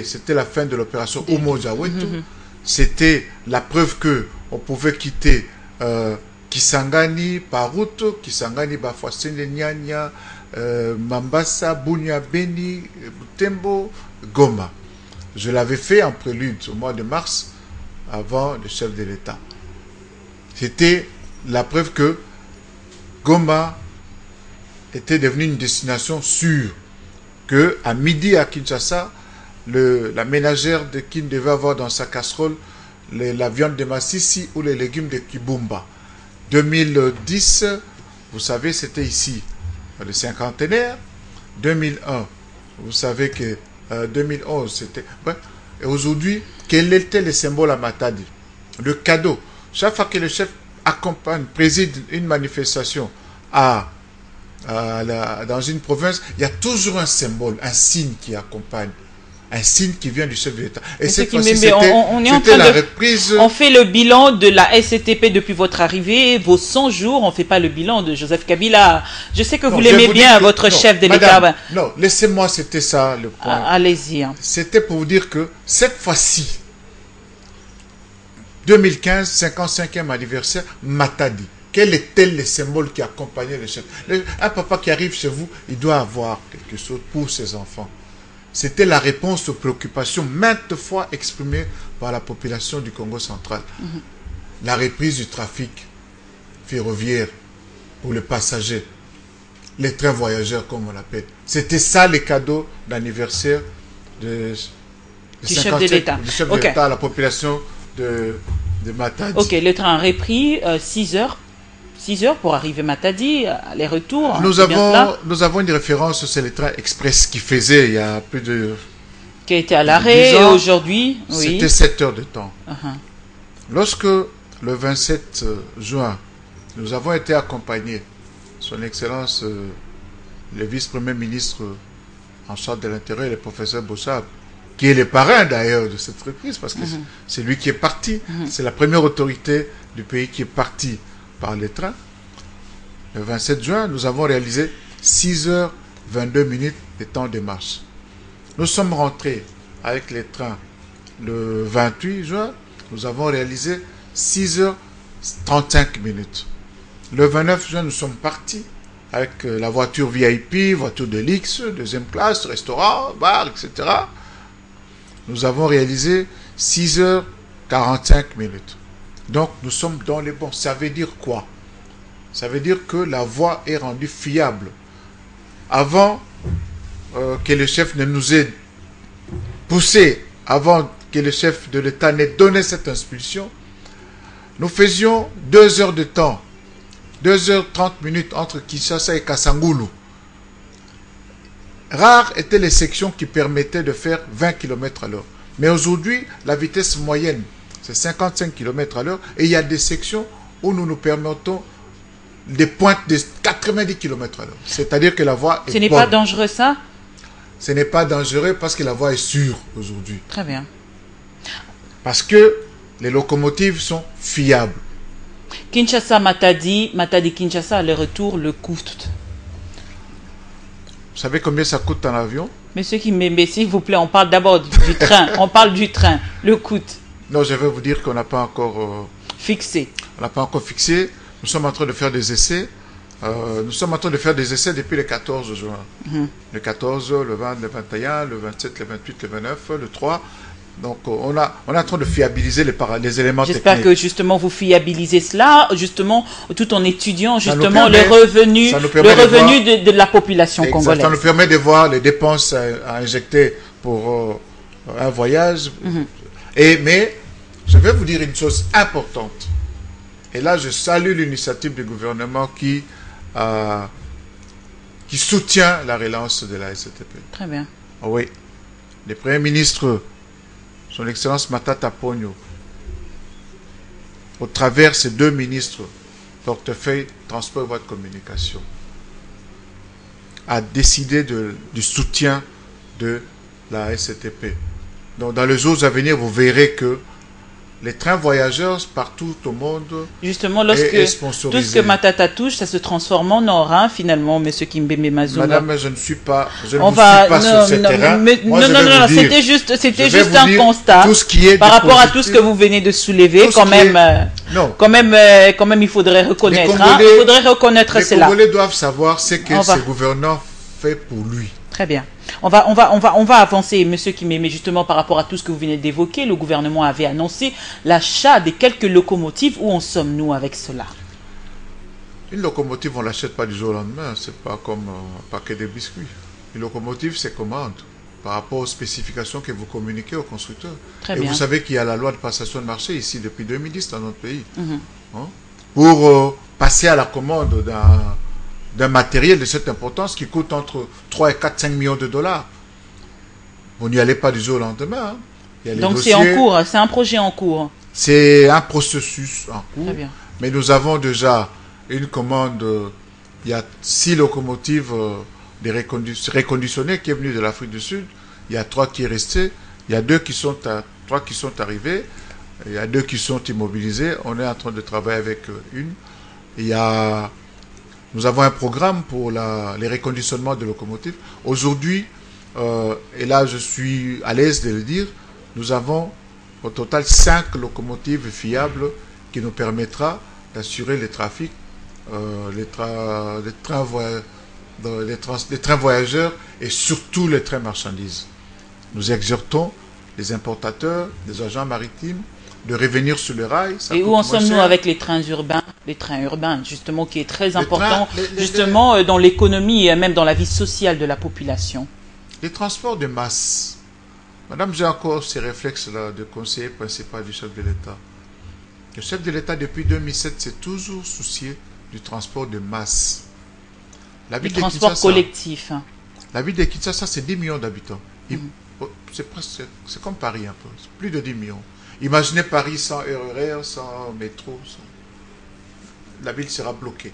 c'était la fin de l'opération Umoja Wetu. C'était la preuve que on pouvait quitter Kisangani par route, Kisangani, Bafouassene, Nyanya, Mambasa, Bunia, Beni, Butembo, Goma. Je l'avais fait en prélude au mois de mars, avant le chef de l'État. C'était la preuve que Goma était devenu une destination sûre, que à midi à Kinshasa, la ménagère de Kin devait avoir dans sa casserole la viande de Massissi ou les légumes de Kibumba. 2010, vous savez, c'était ici, le cinquantenaire. 2001, vous savez que 2011, c'était... Et aujourd'hui, quel était le symbole à Matadi? Le cadeau. Chaque fois que le chef accompagne, préside une manifestation dans une province, il y a toujours un symbole, un signe qui accompagne. Un signe qui vient du chef de l'État. Et cette fois-ci, c'était la reprise. On fait le bilan de la SCTP depuis votre arrivée, vos 100 jours. On ne fait pas le bilan de Joseph Kabila. Je sais que vous l'aimez bien, votre chef de l'État. Non, laissez-moi, c'était ça le point. Allez-y. Hein. C'était pour vous dire que cette fois-ci, 2015, 55e anniversaire, Matadi. Quel était le symbole qui accompagnait le chef? Un papa qui arrive chez vous, il doit avoir quelque chose pour ses enfants. C'était la réponse aux préoccupations maintes fois exprimées par la population du Congo central. La reprise du trafic ferroviaire pour les passagers, les trains voyageurs comme on l'appelle. C'était ça les cadeaux d'anniversaire du chef de l'État. Du chef de l'État à la population de Matadi. Ok, le train a repris 6 heures. 6 heures pour arriver Matadi, aller-retour. Nous avons une référence, c'est le train express qui faisait il y a plus de... Qui a été à l'arrêt aujourd'hui. Oui. C'était 7 heures de temps. Lorsque le 27 juin, nous avons été accompagnés, son Excellence, le vice-premier ministre en charge de l'Intérieur, le professeur Bossab, qui est le parrain d'ailleurs de cette reprise, parce que c'est lui qui est parti. C'est la première autorité du pays qui est partie par les trains. Le 27 juin, nous avons réalisé 6h22 de temps de marche. Nous sommes rentrés avec les trains le 28 juin, nous avons réalisé 6h35. Le 29 juin, nous sommes partis avec la voiture VIP, voiture de luxe, deuxième classe, restaurant, bar, etc. Nous avons réalisé 6h45. Donc, nous sommes dans les bons. Ça veut dire quoi? Ça veut dire que la voie est rendue fiable. Avant que le chef ne nous ait poussé, avant que le chef de l'État n'ait donné cette impulsion, nous faisions 2 heures de temps, 2h30 entre Kinshasa et Kasangulu. Rares étaient les sections qui permettaient de faire 20 km à l'heure. Mais aujourd'hui, la vitesse moyenne, c'est 55 km à l'heure, et il y a des sections où nous permettons des pointes de 90 km à l'heure. C'est-à-dire que la voie est bonne. Ce n'est pas dangereux ça? Ce n'est pas dangereux parce que la voie est sûre aujourd'hui. Très bien. Parce que les locomotives sont fiables. Kinshasa-Matadi, Matadi-Kinshasa, le retour, le coût. Vous savez combien ça coûte en avion? Monsieur Kimbembe, s'il vous plaît, on parle d'abord du train. On parle du train, le coût. Non, je vais vous dire qu'on n'a pas encore... fixé. On n'a pas encore fixé. Nous sommes en train de faire des essais. Nous sommes en train de faire des essais depuis le 14 juin. Le 14, le 20, le 21, le 27, le 28, le 29, le 3. Donc, on est en train de fiabiliser les éléments techniques. J'espère que justement vous fiabilisez cela, justement, tout en étudiant justement le revenu de la population congolaise. Ça nous permet de voir les dépenses à injecter pour un voyage. Mais je vais vous dire une chose importante. Et là, je salue l'initiative du gouvernement qui soutient la relance de la SCTP. Très bien. Oui. Le Premier ministre, son Excellence Matata Ponyo, au travers ces 2 ministres, portefeuille, transport et voie de communication, a décidé du soutien de la SCTP. Donc, dans les jours à venir, vous verrez que les trains voyageurs partout au monde. Justement, lorsque tout ce que Matata touche, ça se transforme en or, hein, finalement, monsieur Kimbembe Mazumba. Madame, je ne suis pas, je ne vous suis pas sur ce terrain. Non, c'était juste un constat par rapport à tout ce que vous venez de soulever. Quand même, il faudrait reconnaître. Il faudrait reconnaître cela. Les Congolais doivent savoir ce que ces gouvernants fait pour lui. Très bien. On va avancer, monsieur Kimbembe, justement par rapport à tout ce que vous venez d'évoquer. Le gouvernement avait annoncé l'achat de quelques locomotives. Où en sommes-nous avec cela? Une locomotive, on ne l'achète pas du jour au lendemain. C'est pas comme un paquet de biscuits. Une locomotive, c'est commande par rapport aux spécifications que vous communiquez aux constructeurs. Très bien. Vous savez qu'il y a la loi de passation de marché ici depuis 2010 dans notre pays. Pour passer à la commande d'un matériel de cette importance qui coûte entre 3 et 4, 5 millions de dollars. Vous n'y allez pas du jour au lendemain. Hein. Donc c'est en cours, c'est un projet en cours. C'est un processus en cours. Très bien. Mais nous avons déjà une commande, il y a 6 locomotives reconditionnées qui est venue de l'Afrique du Sud. Il y a 3 qui est resté. Il y a 3 qui sont arrivés. Il y a 2 qui sont immobilisés. On est en train de travailler avec une. Nous avons un programme pour les reconditionnements de locomotives. Aujourd'hui, et là je suis à l'aise de le dire, nous avons au total 5 locomotives fiables qui nous permettra d'assurer le trafic, les trains voyageurs et surtout les trains marchandises. Nous exhortons les importateurs, les agents maritimes, de revenir sur le rail. Et où en sommes-nous avec les trains urbains, justement, qui est très important, justement, dans l'économie et même dans la vie sociale de la population? Les transports de masse. Madame, j'ai encore ces réflexes-là de conseiller principal du chef de l'État. Le chef de l'État, depuis 2007, s'est toujours soucié du transport de masse. Du transport collectif. La ville de Kinshasa, c'est 10 millions d'habitants. C'est comme Paris un peu, plus de 10 millions. Imaginez Paris sans RER, sans métro. La ville sera bloquée.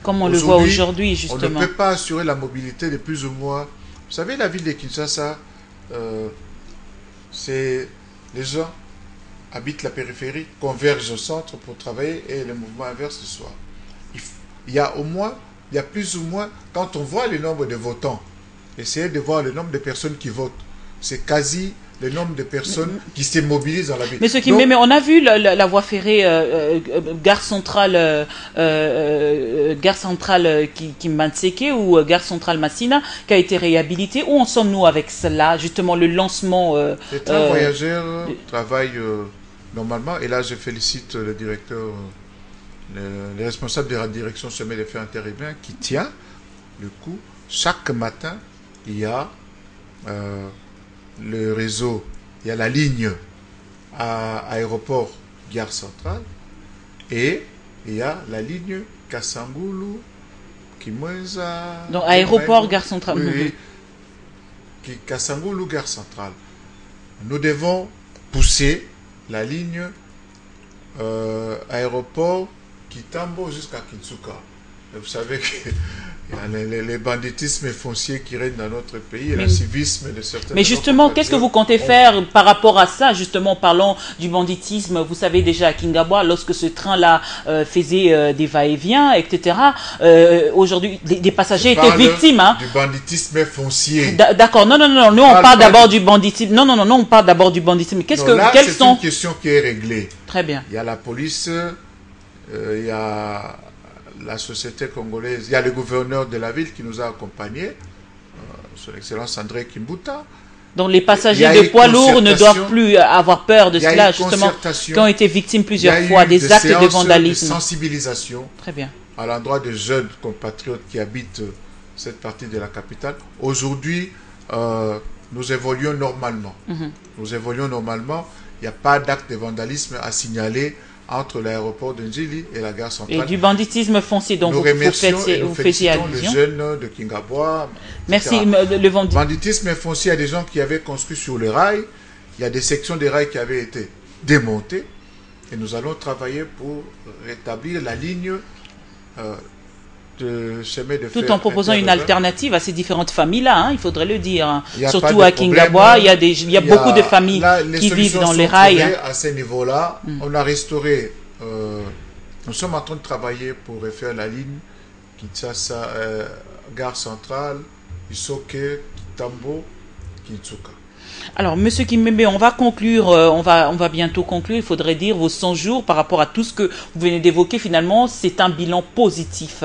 Comme on le voit aujourd'hui, justement. On ne peut pas assurer la mobilité de plus ou moins. Vous savez, la ville de Kinshasa, c'est les gens habitent la périphérie, convergent au centre pour travailler et le mouvement inverse le soir. Il y a plus ou moins, quand on voit le nombre de votants, essayez de voir le nombre de personnes qui votent. C'est quasi le nombre de personnes qui se mobilisent dans la ville. Mais ce qui mais on a vu la voie ferrée gare centrale Kimbanseke ou gare centrale Massina qui a été réhabilitée. Où en sommes-nous avec cela, justement le lancement les trains voyageurs travaillent normalement, et là je félicite le directeur, les responsables de la direction chemin de fer intérimaire qui tient le coup. Chaque matin, il y a le réseau, il y a la ligne à aéroport Gare Centrale et il y a la ligne Kasangulu, Kimweza. Donc aéroport Gare Centrale. Oui, Kasangulu Gare Centrale. Nous devons pousser la ligne aéroport Kitambo jusqu'à Kinsuka. Vous savez que les banditismes fonciers qui règnent dans notre pays et le civisme de certains... Mais justement, qu'est-ce que vous comptez faire par rapport à ça? Justement, parlons du banditisme. Vous savez déjà à Kingabwa, lorsque ce train-là faisait des va-et-vient, etc., aujourd'hui, des passagers étaient victimes. Du banditisme foncier. D'accord, non, nous on parle d'abord du banditisme. Non, on parle d'abord du banditisme. C'est une question qui est réglée. Très bien. Il y a la police, il y a la société congolaise, il y a le gouverneur de la ville qui nous a accompagnés, son excellence André Kimbuta. Donc les passagers de poids lourds ne doivent plus avoir peur de cela, justement, qui ont été victimes plusieurs fois des actes de vandalisme. De sensibilisation. Très bien. À l'endroit des jeunes compatriotes qui habitent cette partie de la capitale. Aujourd'hui, nous évoluons normalement. Nous évoluons normalement. Il n'y a pas d'acte de vandalisme à signaler entre l'aéroport de Njili et la gare centrale. Et du banditisme foncier dont vous faisiez allusion. Les jeunes de Kingabwa. Merci. Le banditisme foncier, il y a des gens qui avaient construit sur le rail. Il y a des sections des rails qui avaient été démontées. Et nous allons travailler pour rétablir la ligne de chemin de fer. Tout en proposant une alternative à ces différentes familles-là, hein, il faudrait le dire. Hein. Surtout à Kingabois, il y a beaucoup de familles qui vivent dans les rails. À ce niveau-là, on a restauré. Nous sommes en train de travailler pour refaire la ligne Kinshasa, Gare Centrale, Isoke, Kitambo, Kitsuka. Alors, Monsieur Kimbembe, on va conclure, on va bientôt conclure. Il faudrait dire vos 100 jours par rapport à tout ce que vous venez d'évoquer. Finalement, c'est un bilan positif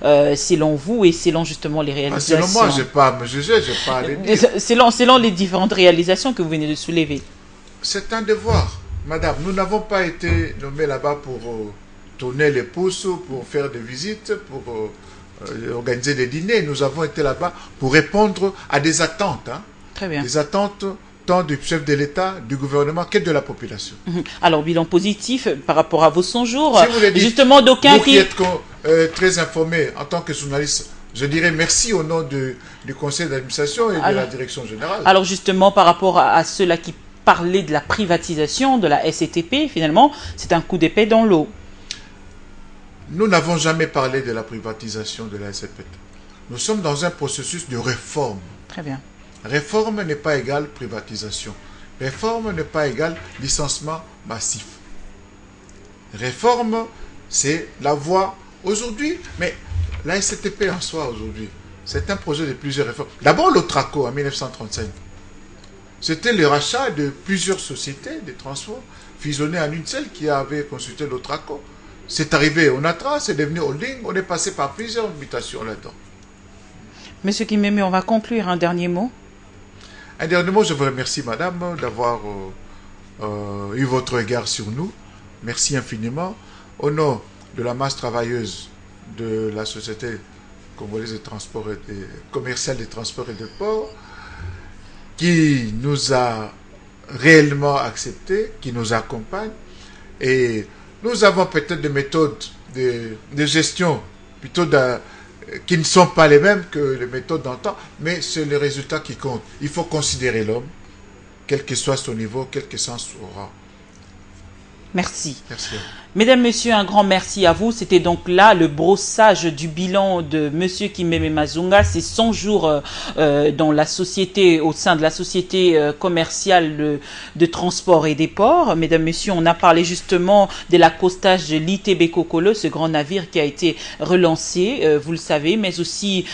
selon vous et selon justement les réalisations. Selon moi, je n'ai pas à me juger, je n'ai pas à le dire. Selon les différentes réalisations que vous venez de soulever. C'est un devoir, madame. Nous n'avons pas été nommés là-bas pour tourner les pouces, pour faire des visites, pour organiser des dîners. Nous avons été là-bas pour répondre à des attentes. Hein. Très bien. Des attentes tant du chef de l'État, du gouvernement, que de la population. Alors, bilan positif par rapport à vos 100 jours. Si vous le dites, justement, d'aucuns qui êtes très informé en tant que journaliste, je dirais merci au nom du conseil d'administration et de la direction générale. Alors, justement, par rapport à ceux-là qui parlaient de la privatisation de la SCTP, finalement, c'est un coup d'épée dans l'eau. Nous n'avons jamais parlé de la privatisation de la SCTP. Nous sommes dans un processus de réforme. Très bien. Réforme n'est pas égale privatisation. Réforme n'est pas égale licenciement massif. Réforme, c'est la voie aujourd'hui. Mais la SCTP en soi aujourd'hui, c'est un projet de plusieurs réformes. D'abord l'Otraco en 1935. C'était le rachat de plusieurs sociétés de transport fusionnées en une seule qui avait consulté l'Otraco. C'est arrivé au Natra, c'est devenu holding, on est passé par plusieurs mutations là-dedans. Monsieur Kimbembe, on va conclure un dernier mot. Un dernier mot, je vous remercie, madame, d'avoir eu votre regard sur nous. Merci infiniment. Au nom de la masse travailleuse de la Société congolaise de transport commerciale des transports et des ports, qui nous a réellement acceptés, qui nous accompagne. Et nous avons peut-être des méthodes de gestion plutôt qui ne sont pas les mêmes que les méthodes d'antan, mais c'est le résultat qui compte. Il faut considérer l'homme, quel que soit son niveau, quel que soit son rang. Merci. Merci. Mesdames, Messieurs, un grand merci à vous. C'était donc là le brossage du bilan de Monsieur Kimbembe Mazunga. C'est 100 jours dans la société, au sein de la société commerciale de transport et des ports. Mesdames, Messieurs, on a parlé justement de l'accostage de l'ITB Kokolo, ce grand navire qui a été relancé, vous le savez, mais aussi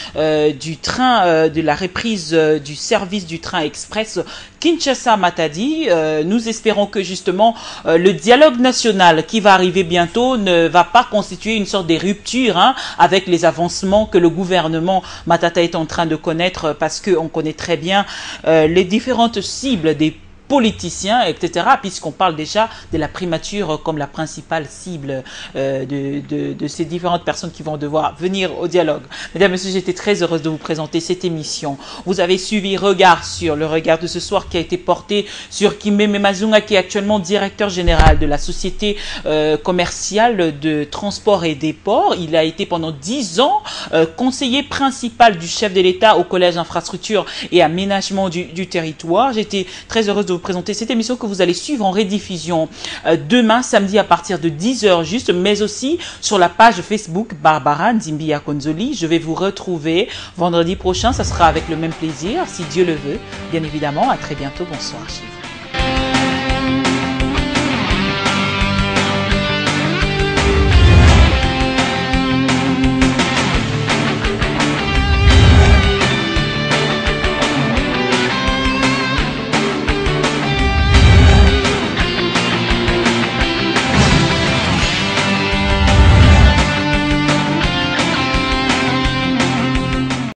du train, de la reprise du service du train express Kinshasa-Matadi. Nous espérons que justement le dialogue national qui va arriver bientôt ne va pas constituer une sorte de rupture avec les avancements que le gouvernement Matata est en train de connaître, parce qu'on connaît très bien les différentes cibles des politiciens, etc., puisqu'on parle déjà de la primature comme la principale cible de ces différentes personnes qui vont devoir venir au dialogue. Mesdames et messieurs, j'étais très heureuse de vous présenter cette émission. Vous avez suivi le regard de ce soir qui a été porté sur Kimbembe Mazunga, qui est actuellement directeur général de la société commerciale de transport et des ports. Il a été pendant 10 ans conseiller principal du chef de l'État au Collège infrastructure et aménagement du territoire. J'étais très heureuse de vous présenter cette émission que vous allez suivre en rediffusion demain samedi à partir de 10h juste, mais aussi sur la page Facebook Barbara Nzimbia Konzoli. Je vais vous retrouver vendredi prochain, ça sera avec le même plaisir si Dieu le veut, bien évidemment. À très bientôt, bonsoir chez vous.